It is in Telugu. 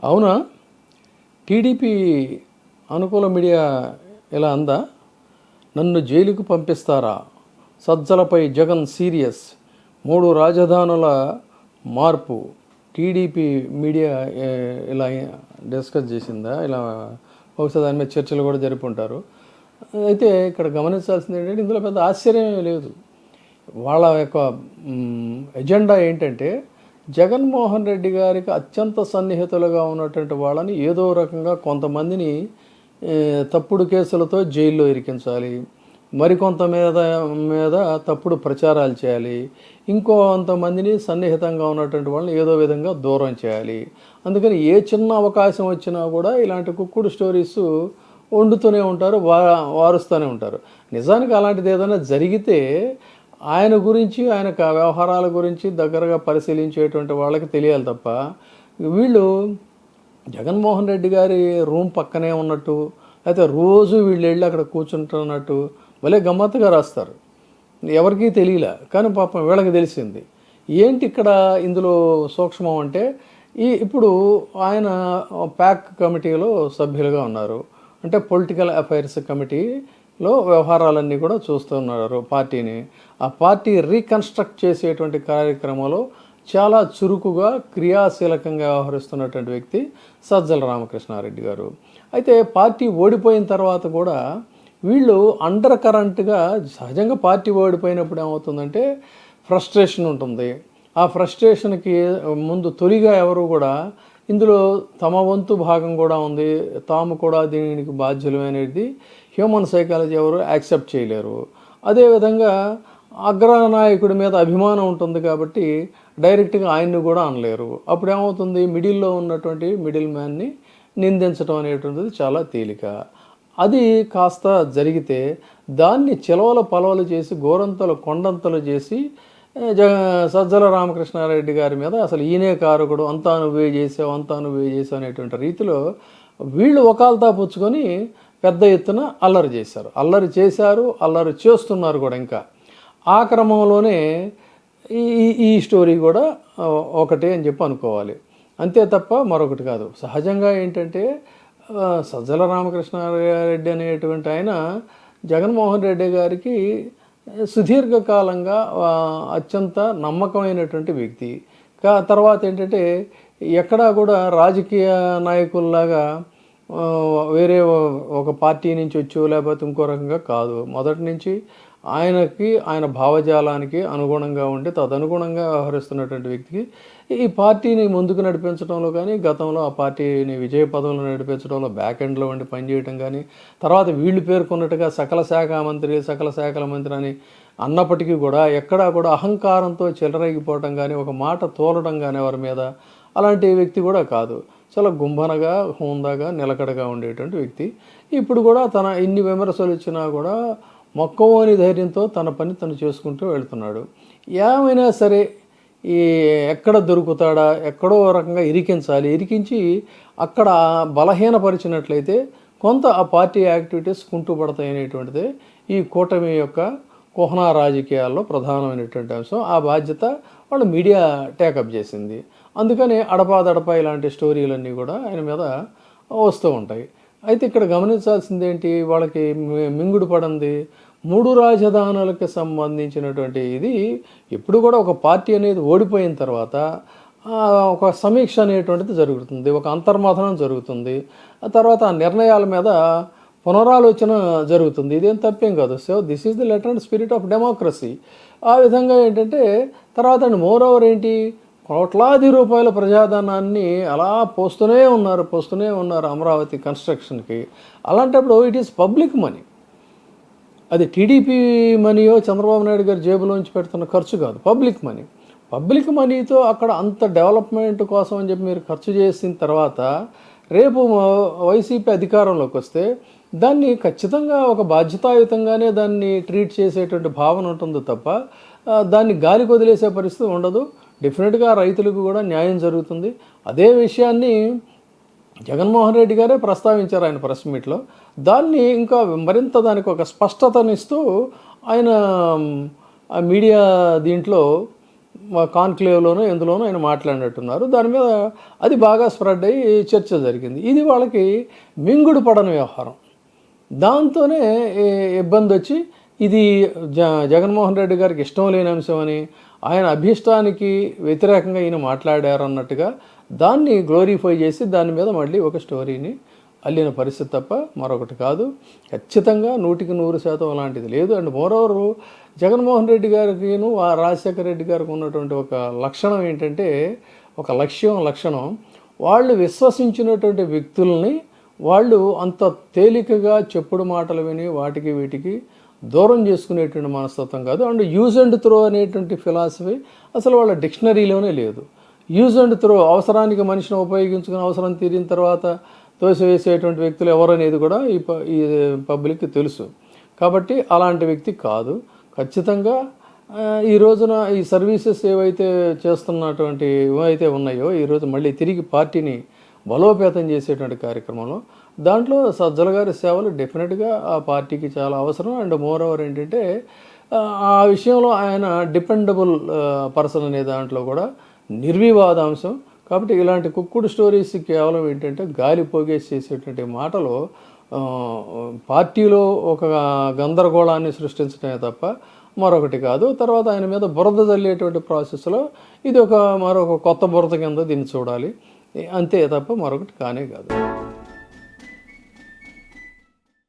అవునా? టీడీపీ అనుకూల మీడియా ఇలా అందా? నన్ను జైలుకు పంపిస్తారా? సజ్జలపై జగన్ సీరియస్. 3 రాజధానుల మార్పు. టీడీపీ మీడియా ఇలా డిస్కస్ చేసిందా? ఇలా బహుశా దాని మీద చర్చలు కూడా జరిపి ఉంటారు. అయితే ఇక్కడ గమనించాల్సింది ఏంటంటే ఇందులో పెద్ద ఆశ్చర్యమే లేదు. వాళ్ళ యొక్క ఎజెండా ఏంటంటే జగన్మోహన్ రెడ్డి గారికి అత్యంత సన్నిహితులుగా ఉన్నటువంటి వాళ్ళని ఏదో రకంగా కొంతమందిని తప్పుడు కేసులతో జైల్లో ఇరికించాలి, మరికొంత మీద తప్పుడు ప్రచారాలు చేయాలి, ఇంకొంతమందిని సన్నిహితంగా ఉన్నటువంటి వాళ్ళని ఏదో విధంగా దూరం చేయాలి. అందుకని ఏ చిన్న అవకాశం వచ్చినా కూడా ఇలాంటి కుక్కుడు స్టోరీస్ వండుతూనే ఉంటారు, వారుస్తూనే ఉంటారు. నిజానికి అలాంటిది ఏదైనా జరిగితే ఆయన గురించి, ఆయన వ్యవహారాల గురించి దగ్గరగా పరిశీలించేటువంటి వాళ్ళకి తెలియాలి తప్ప, వీళ్ళు జగన్మోహన్ రెడ్డి గారి రూమ్ పక్కనే ఉన్నట్టు, అయితే రోజు వీళ్ళు వెళ్ళి అక్కడ కూర్చుంటున్నట్టు భలే గమ్మత్తుగా రాస్తారు. ఎవరికీ తెలియలే, కానీ పాపం వీళ్ళకి తెలిసింది. ఏంటి ఇక్కడ ఇందులో సూక్ష్మం అంటే, ఇప్పుడు ఆయన ప్యాక్ కమిటీలో సభ్యులుగా ఉన్నారు. అంటే పొలిటికల్ అఫైర్స్ కమిటీలో వ్యవహారాలన్నీ కూడా చూస్తున్నారు పార్టీని. ఆ పార్టీ రీకన్స్ట్రక్ట్ చేసేటువంటి కార్యక్రమంలో చాలా చురుకుగా క్రియాశీలకంగా వ్యవహరిస్తున్నటువంటి వ్యక్తి సజ్జల రామకృష్ణారెడ్డి గారు. అయితే పార్టీ ఓడిపోయిన తర్వాత కూడా వీళ్ళు అండర్ కరెంట్గా, సహజంగా పార్టీ ఓడిపోయినప్పుడు ఏమవుతుందంటే ఫ్రస్ట్రేషన్ ఉంటుంది. ఆ ఫ్రస్ట్రేషన్కి ముందు తొలిగా ఎవరు కూడా ఇందులో తమ వంతు భాగం కూడా ఉంది, తాము కూడా దీనికి బాధ్యులు అనేది హ్యూమన్ సైకాలజీ ఎవరు యాక్సెప్ట్ చేయలేరు. అదేవిధంగా అగ్రనాయకుడి మీద అభిమానం ఉంటుంది కాబట్టి డైరెక్ట్గా ఆయన్ని కూడా అనలేరు. అప్పుడు ఏమవుతుంది, మిడిల్లో ఉన్నటువంటి మిడిల్ మ్యాన్ని నిందించడం అనేటువంటిది చాలా తేలిక. అది కాస్త జరిగితే దాన్ని చిలవల పలవలు చేసి గోరంతలు కొండంతలు చేసి సజ్జల రామకృష్ణారెడ్డి గారి మీద అసలు ఈయనే కారకుడు, అంతా నువ్వే చేసావు అనేటువంటి రీతిలో వీళ్ళు వకాల్తా పుచ్చుకొని పెద్ద ఎత్తున అల్లరి చేశారు, అల్లరి చేస్తున్నారు కూడా. ఇంకా ఆ క్రమంలోనే ఈ స్టోరీ కూడా ఒకటే అని చెప్పి అనుకోవాలి, అంతే తప్ప మరొకటి కాదు. సహజంగా ఏంటంటే సజ్జల రామకృష్ణారెడ్డి అనేటువంటి ఆయన జగన్మోహన్ రెడ్డి గారికి సుదీర్ఘకాలంగా అత్యంత నమ్మకమైనటువంటి వ్యక్తి. తర్వాత ఏంటంటే ఎక్కడా కూడా రాజకీయ నాయకుల్లాగా వేరే ఒక పార్టీ నుంచి వచ్చో లేకపోతే ఇంకో రకంగా కాదు. మొదటి నుంచి ఆయన భావజాలానికి అనుగుణంగా ఉండి తదనుగుణంగా వ్యవహరిస్తున్నటువంటి వ్యక్తికి ఈ పార్టీని ముందుకు నడిపించడంలో కానీ, గతంలో ఆ పార్టీని విజయ పదంలో నడిపించడంలో బ్యాక్ ఎండ్లో ఉండి పనిచేయటం కానీ, తర్వాత వీళ్ళు పేర్కొన్నట్టుగా సకల శాఖల మంత్రి అని అన్నప్పటికీ కూడా ఎక్కడా కూడా అహంకారంతో చెలరేగిపోవటం కానీ, ఒక మాట తోలడం కానీ ఎవరి మీద, అలాంటి వ్యక్తి కూడా కాదు. చాలా గుంభనగా, హోందాగా, నిలకడగా ఉండేటువంటి వ్యక్తి. ఇప్పుడు కూడా తన ఇన్ని విమర్శలు ఇచ్చినా కూడా మొక్కవోని ధైర్యంతో తన పని తను చేసుకుంటూ వెళ్తున్నాడు. ఏమైనా సరే ఎక్కడ దొరుకుతాడా, ఎక్కడో రకంగా ఇరికించి అక్కడ బలహీనపరిచినట్లయితే కొంత ఆ పార్టీ యాక్టివిటీస్ కుంటుపడతాయి అనేటువంటిది ఈ కూటమి యొక్క కుహనా రాజకీయాల్లో ప్రధానమైనటువంటి అంశం. ఆ బాధ్యత వాళ్ళు మీడియా టేకప్ చేసింది. అందుకని అడపాదడపా ఇలాంటి స్టోరీలన్నీ కూడా ఆయన మీద వస్తూ ఉంటాయి. అయితే ఇక్కడ గమనించాల్సింది ఏంటి, వాళ్ళకి మింగుడు పడింది 3 రాజధానులకు సంబంధించినటువంటి ఇది. ఎప్పుడు కూడా ఒక పార్టీ అనేది ఓడిపోయిన తర్వాత ఒక సమీక్ష అనేటువంటిది జరుగుతుంది, ఒక అంతర్మథనం జరుగుతుంది. ఆ తర్వాత ఆ నిర్ణయాల మీద పునరాలోచన జరుగుతుంది. ఇదేం తప్పేం కాదు. So this is the letter and spirit of democracy. ఆ విధంగా ఏంటంటే తర్వాత మోర్ ఓవర్ ఏంటి, కోట్లాది రూపాయల ప్రజాధనాన్ని అలా పోస్తూనే ఉన్నారు అమరావతి కన్స్ట్రక్షన్కి. అలాంటప్పుడు ఇట్ ఈస్ పబ్లిక్ మనీ. అది టీడీపీ మనీయో చంద్రబాబు నాయుడు గారి జేబులోంచి పెడుతున్న ఖర్చు కాదు, పబ్లిక్ మనీతో అక్కడ అంత డెవలప్మెంట్ కోసం అని చెప్పి మీరు ఖర్చు చేసిన తర్వాత రేపు వైసీపీ అధికారంలోకి వస్తే దాన్ని ఖచ్చితంగా ఒక బాధ్యతాయుతంగానే దాన్ని ట్రీట్ చేసేటువంటి భావన ఉంటుంది తప్ప దాన్ని గాలికి వదిలేసే పరిస్థితి ఉండదు. డెఫినెట్గా రైతులకు కూడా న్యాయం జరుగుతుంది. అదే విషయాన్ని జగన్మోహన్ రెడ్డి గారే ప్రస్తావించారు ఆయన ప్రెస్ మీట్లో. దాన్ని ఇంకా మరింత దానికి ఒక స్పష్టతనిస్తూ ఆయన ఆ మీడియా దీంట్లో కాన్క్లేవ్లోనో ఎందులోనో ఆయన మాట్లాడినట్టున్నారు. దాని మీద అది బాగా స్ప్రెడ్ అయ్యి చర్చ జరిగింది. ఇది వాళ్ళకి మింగుడు పడని వ్యవహారం. దాంతోనే ఇబ్బంది వచ్చి ఇది జగన్మోహన్ రెడ్డి గారికి ఇష్టం లేని అంశం అని, ఆయన అభీష్టానికి వ్యతిరేకంగా ఈయన మాట్లాడారన్నట్టుగా దాన్ని గ్లోరిఫై చేసి దాని మీద మళ్ళీ ఒక స్టోరీని అల్లిన పరిస్థితి తప్ప మరొకటి కాదు. ఖచ్చితంగా 100% అలాంటిది లేదు. అండ్ మోరోవర్ జగన్మోహన్ రెడ్డి గారికి రాజశేఖర రెడ్డి గారికి ఉన్నటువంటి ఒక లక్షణం ఏంటంటే, ఒక లక్షణం వాళ్ళు విశ్వసించినటువంటి వ్యక్తుల్ని వాళ్ళు అంత తేలికగా చెప్పుడు మాటలు విని వాటికి వీటికి దూరం చేసుకునేటువంటి మనస్తత్వం కాదు. అండ్ యూజ్ అండ్ త్రో అనేటువంటి ఫిలాసఫీ అసలు వాళ్ళ డిక్షనరీలోనే లేదు. యూజ్ అండ్ త్రో, అవసరానికి మనిషిని ఉపయోగించుకుని అవసరం తీరిన తర్వాత తోసివేసేటువంటి వ్యక్తులు ఎవరనేది కూడా ఈ పబ్లిక్కి తెలుసు. కాబట్టి అలాంటి వ్యక్తి కాదు. ఖచ్చితంగా ఈ రోజున ఈ సర్వీసెస్ ఏవైతే ఏవైతే ఉన్నాయో ఈరోజు మళ్ళీ తిరిగి పార్టీని బలోపేతం చేసేటువంటి కార్యక్రమంలో దాంట్లో సజ్జల గారి సేవలు డెఫినెట్గా ఆ పార్టీకి చాలా అవసరం. అండ్ మోర్ ఓవర్ ఏంటంటే ఆ విషయంలో ఆయన డిపెండబుల్ పర్సన్ అనే దాంట్లో కూడా నిర్వివాదాంశం. కాబట్టి ఇలాంటి కుక్కుడు స్టోరీస్ కేవలం ఏంటంటే గాలి పోగేసేసేటువంటి మాటలు పార్టీలో ఒక గందరగోళాన్ని సృష్టించడమే తప్ప మరొకటి కాదు. తర్వాత ఆయన మీద బురద చల్లేటువంటి ప్రాసెస్లో ఇది మరొక కొత్త బురద కింద దీన్ని చూడాలి, అంతే తప్ప మరొకటి కానే కాదు.